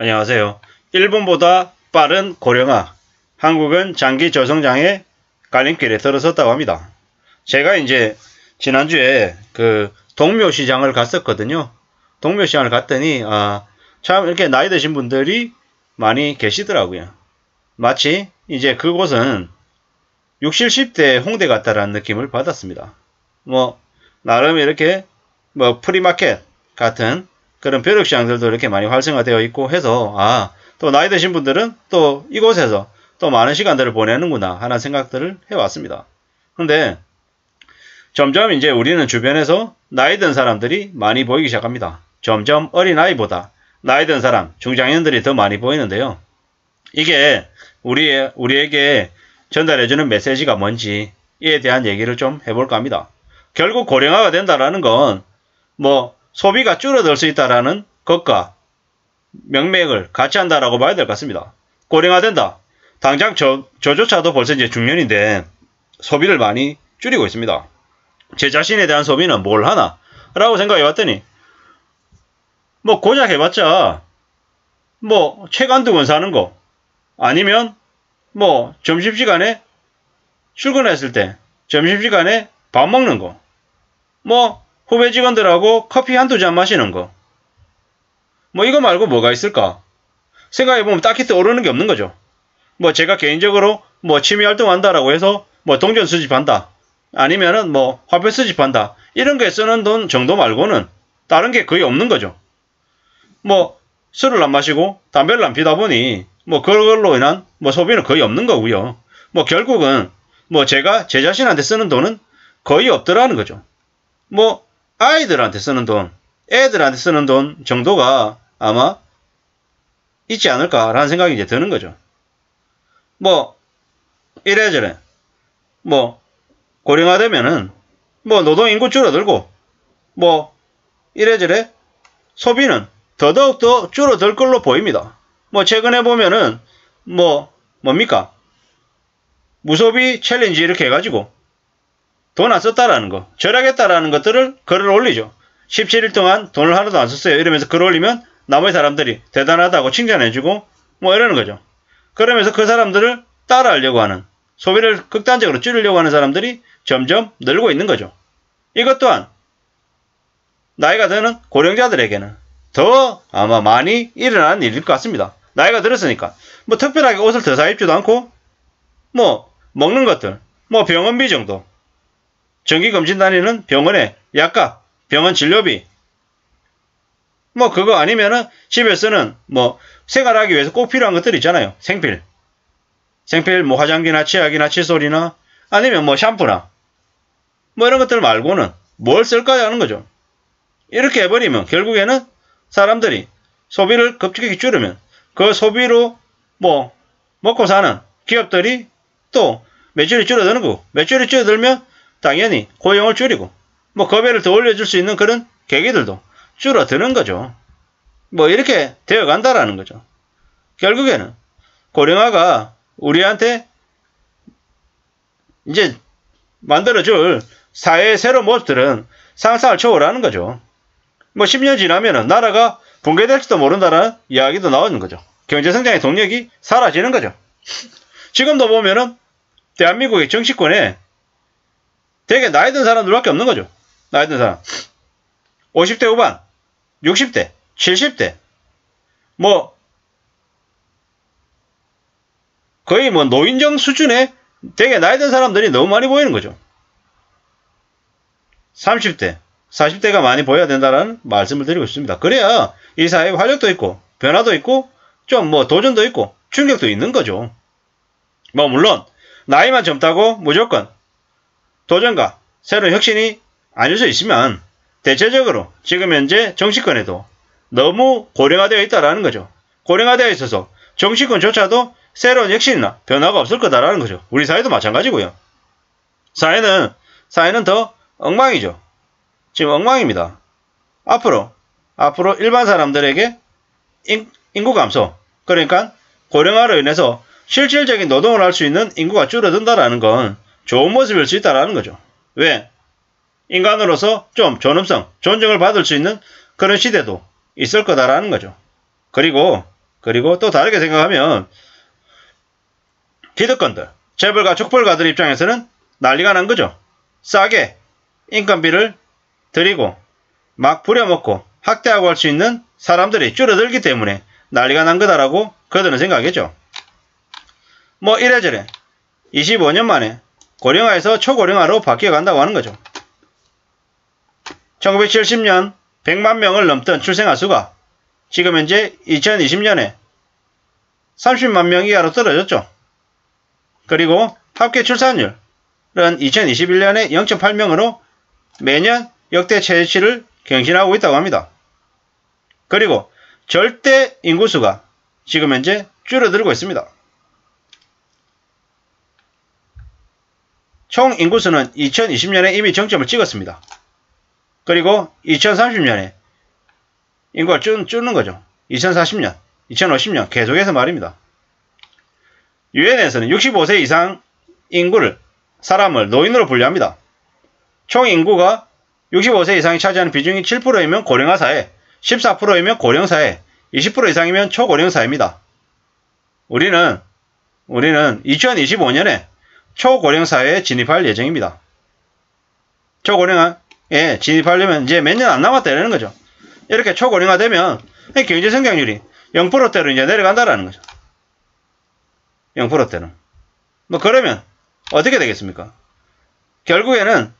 안녕하세요. 일본보다 빠른 고령화, 한국은 장기 저성장의 갈림길에 들어섰다고 합니다. 제가 이제 지난주에 그 동묘시장을 갔었거든요. 동묘시장을 갔더니 참 이렇게 나이 드신 분들이 많이 계시더라고요. 마치 이제 그곳은 60, 10대 홍대 같다라는 느낌을 받았습니다. 나름 이렇게 프리마켓 같은 그런 벼룩시장들도 이렇게 많이 활성화되어 있고 해서 또 나이 드신 분들은 또 이곳에서 또 많은 시간들을 보내는구나 하는 생각들을 해왔습니다. 근데 점점 이제 우리는 주변에서 나이 든 사람들이 많이 보이기 시작합니다. 점점 어린아이보다 나이 든 사람, 중장년들이 더 많이 보이는데요. 이게 우리에게 전달해주는 메시지가 뭔지 이에 대한 얘기를 좀 해볼까 합니다. 결국 고령화가 된다라는 건 소비가 줄어들 수 있다라는 것과 명맥을 같이 한다라고 봐야 될 것 같습니다. 고령화된다. 당장 저조차도 벌써 이제 중년인데 소비를 많이 줄이고 있습니다. 제 자신에 대한 소비는 뭘 하나? 라고 생각해 봤더니 고작 해봤자 책 한두 권 사는 거 아니면 점심시간에 출근했을 때 점심시간에 밥 먹는 거 후배 직원들하고 커피 한두 잔 마시는 거 이거 말고 뭐가 있을까? 생각해보면 딱히 떠오르는 게 없는 거죠. 제가 개인적으로 취미 활동한다라고 해서 동전 수집한다 아니면은 화폐 수집한다 이런 게 쓰는 돈 정도 말고는 다른 게 거의 없는 거죠. 술을 안 마시고 담배를 안 피다 보니 그걸로 인한 소비는 거의 없는 거고요. 결국은 제가 제 자신한테 쓰는 돈은 거의 없더라는 거죠. 아이들한테 쓰는 돈, 애들한테 쓰는 돈 정도가 아마 있지 않을까라는 생각이 이제 드는 거죠. 이래저래 고령화되면은 노동인구 줄어들고 이래저래 소비는 더더욱더 줄어들 걸로 보입니다. 최근에 보면은 뭡니까? 무소비 챌린지 이렇게 해가지고 돈 안 썼다라는 거, 절약했다라는 것들을 글을 올리죠. 17일 동안 돈을 하나도 안 썼어요. 이러면서 글 올리면 나머지 사람들이 대단하다고 칭찬해주고 이러는 거죠. 그러면서 그 사람들을 따라하려고 하는, 소비를 극단적으로 줄이려고 하는 사람들이 점점 늘고 있는 거죠. 이것 또한 나이가 드는 고령자들에게는 더 아마 많이 일어나는 일일 것 같습니다. 나이가 들었으니까 특별하게 옷을 더 사입지도 않고 먹는 것들 병원비 정도, 정기검진 다니는 병원의 약값, 병원 진료비 그거 아니면은 집에서는 생활하기 위해서 꼭 필요한 것들 있잖아요. 생필 화장기나 치약이나 칫솔이나 아니면 샴푸나 이런 것들 말고는 뭘 쓸까 하는 거죠. 이렇게 해버리면 결국에는 사람들이 소비를 급격히 줄이면 그 소비로 먹고 사는 기업들이 또 매출이 줄어드는 거고, 매출이 줄어들면 당연히 고용을 줄이고 거배를 더 올려줄 수 있는 그런 계기들도 줄어드는 거죠. 이렇게 되어 간다라는 거죠. 결국에는 고령화가 우리한테 이제 만들어줄 사회의 새로운 모습들은 상상을 초월하는 거죠. 10년 지나면은 나라가 붕괴될지도 모른다는 이야기도 나오는 거죠. 경제성장의 동력이 사라지는 거죠. 지금도 보면은 대한민국의 정치권에 되게 나이 든 사람들밖에 없는 거죠. 나이 든 사람 50대 후반, 60대, 70대 거의 노인정 수준의 되게 나이 든 사람들이 너무 많이 보이는 거죠. 30대, 40대가 많이 보여야 된다는 말씀을 드리고 있습니다. 그래야 이 사회에 활력도 있고 변화도 있고 좀 도전도 있고 충격도 있는 거죠. 물론 나이만 젊다고 무조건 도전과 새로운 혁신이 아닐 수 있으면 대체적으로 지금 현재 정치권에도 너무 고령화되어 있다라는 거죠. 고령화되어 있어서 정치권조차도 새로운 혁신이나 변화가 없을 거다라는 거죠. 우리 사회도 마찬가지고요. 사회는 더 엉망이죠. 지금 엉망입니다. 앞으로 일반 사람들에게 인구 감소, 그러니까 고령화로 인해서 실질적인 노동을 할 수 있는 인구가 줄어든다라는 건 좋은 모습일 수 있다라는 거죠. 왜? 인간으로서 좀 존엄성, 존중을 받을 수 있는 그런 시대도 있을 거다라는 거죠. 그리고 그리고 또 다르게 생각하면 기득권들, 재벌가 족벌가들 입장에서는 난리가 난 거죠. 싸게 인건비를 들이고 막 부려먹고 학대하고 할 수 있는 사람들이 줄어들기 때문에 난리가 난 거다라고 그들은 생각했죠. 뭐 이래저래 25년 만에 고령화에서 초고령화로 바뀌어간다고 하는 거죠. 1970년 100만 명을 넘던 출생아 수가 지금 현재 2020년에 30만 명 이하로 떨어졌죠. 그리고 합계 출산율은 2021년에 0.8명으로 매년 역대 최저치를 경신하고 있다고 합니다. 그리고 절대 인구수가 지금 현재 줄어들고 있습니다. 총 인구수는 2020년에 이미 정점을 찍었습니다. 그리고 2030년에 인구가 줄는 거죠. 2040년, 2050년 계속해서 말입니다. 유엔에서는 65세 이상 인구를 사람을 노인으로 분류합니다. 총 인구가 65세 이상이 차지하는 비중이 7%이면 고령화 사회, 14%이면 고령 사회, 20% 이상이면 초고령 사회입니다. 우리는 2025년에 초고령 사회에 진입할 예정입니다. 초고령화에 진입하려면 이제 몇 년 안 남았다는 거죠. 이렇게 초고령화 되면 경제 성장률이 0%대로 이제 내려간다라는 거죠. 0%대는. 뭐 그러면 어떻게 되겠습니까? 결국에는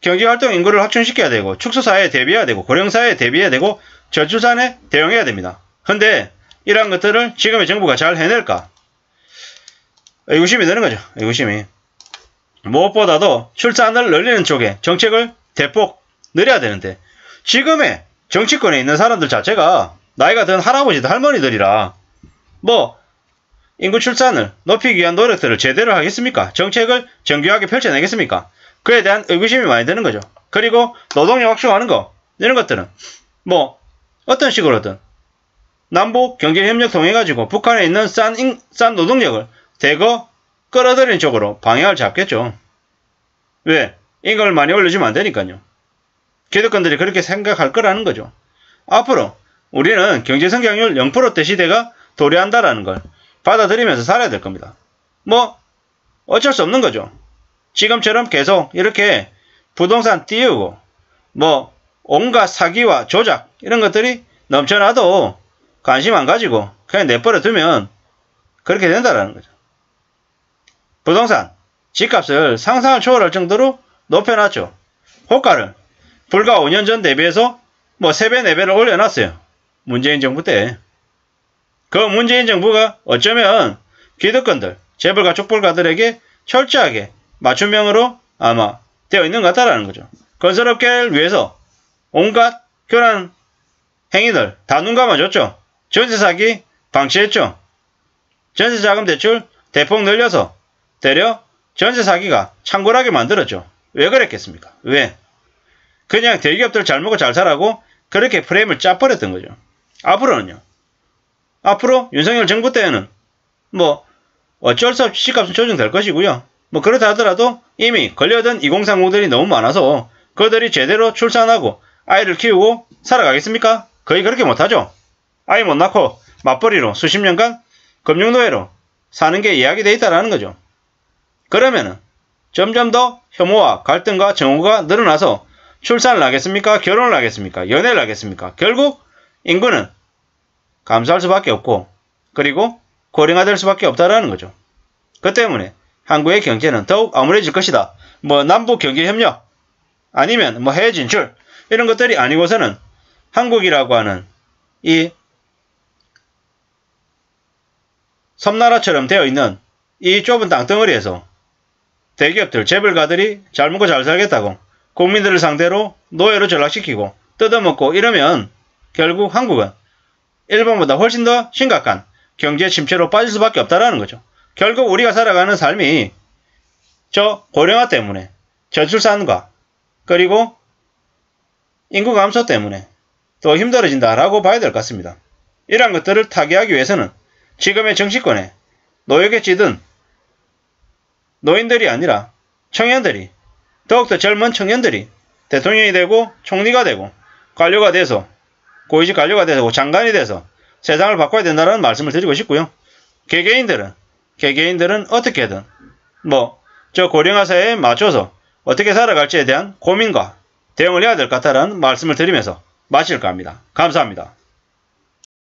경제활동 인구를 확충시켜야 되고 축소사회에 대비해야 되고 고령사회에 대비해야 되고 저출산에 대응해야 됩니다. 근데 이러한 것들을 지금의 정부가 잘 해낼까? 의구심이 드는 거죠. 의구심이. 무엇보다도 출산을 늘리는 쪽에 정책을 대폭 늘려야 되는데 지금의 정치권에 있는 사람들 자체가 나이가 든 할아버지들 할머니들이라 뭐 인구 출산을 높이기 위한 노력들을 제대로 하겠습니까? 정책을 정교하게 펼쳐내겠습니까? 그에 대한 의구심이 많이 드는 거죠. 그리고 노동력 확충하는 거 이런 것들은 뭐 어떤 식으로든 남북 경제협력 통해가지고 북한에 있는 싼 노동력을 대거 끌어들이는 쪽으로 방향을 잡겠죠. 왜? 임금을 많이 올려주면 안 되니까요. 기득권들이 그렇게 생각할 거라는 거죠. 앞으로 우리는 경제성장률 0%대 시대가 도래한다라는 걸 받아들이면서 살아야 될 겁니다. 뭐 어쩔 수 없는 거죠. 지금처럼 계속 이렇게 부동산 띄우고 뭐 온갖 사기와 조작 이런 것들이 넘쳐나도 관심 안 가지고 그냥 내버려 두면 그렇게 된다라는 거죠. 부동산, 집값을 상상을 초월할 정도로 높여놨죠. 호가를 불과 5년 전 대비해서 뭐 3배, 4배를 올려놨어요. 문재인 정부 때. 그 문재인 정부가 어쩌면 기득권들, 재벌가 족벌가들에게 철저하게 맞춤형으로 아마 되어 있는 것 같다라는 거죠. 건설업계를 위해서 온갖 교란 행위들 다 눈 감아줬죠. 전세 사기 방치했죠. 전세 자금 대출 대폭 늘려서 되려 전세 사기가 창궐하게 만들었죠. 왜 그랬겠습니까? 왜? 그냥 대기업들 잘 먹고 잘 살라고 그렇게 프레임을 짜버렸던 거죠. 앞으로는요. 앞으로 윤석열 정부 때에는 뭐 어쩔 수 없이 집값은 조정될 것이고요. 뭐 그렇다 하더라도 이미 걸려든 2030들이 너무 많아서 그들이 제대로 출산하고 아이를 키우고 살아가겠습니까? 거의 그렇게 못하죠. 아이 못 낳고 맞벌이로 수십 년간 금융노예로 사는 게 이야기되어 있다는 거죠. 그러면은 점점 더 혐오와 갈등과 정오가 늘어나서 출산을 하겠습니까? 결혼을 하겠습니까? 연애를 하겠습니까? 결국 인구는 감소할 수밖에 없고 그리고 고령화될 수밖에 없다라는 거죠. 그 때문에 한국의 경제는 더욱 암울해질 것이다. 뭐 남북 경제협력 아니면 뭐 해외 진출 이런 것들이 아니고서는 한국이라고 하는 이 섬나라처럼 되어 있는 이 좁은 땅덩어리에서 대기업들, 재벌가들이 잘 먹고 잘 살겠다고 국민들을 상대로 노예로 전락시키고 뜯어먹고 이러면 결국 한국은 일본보다 훨씬 더 심각한 경제 침체로 빠질 수밖에 없다라는 거죠. 결국 우리가 살아가는 삶이 저 고령화 때문에 저출산과 그리고 인구 감소 때문에 더 힘들어진다라고 봐야 될 것 같습니다. 이러한 것들을 타개하기 위해서는 지금의 정치권에 노역에 찌든 노인들이 아니라 청년들이 더욱더 젊은 청년들이 대통령이 되고 총리가 되고 관료가 돼서 고위직 관료가 돼서 장관이 돼서 세상을 바꿔야 된다는 말씀을 드리고 싶고요. 개개인들은 어떻게든 저 고령화 사회에 맞춰서 어떻게 살아갈지에 대한 고민과 대응을 해야 될 것 같다는 말씀을 드리면서 마칠까 합니다. 감사합니다.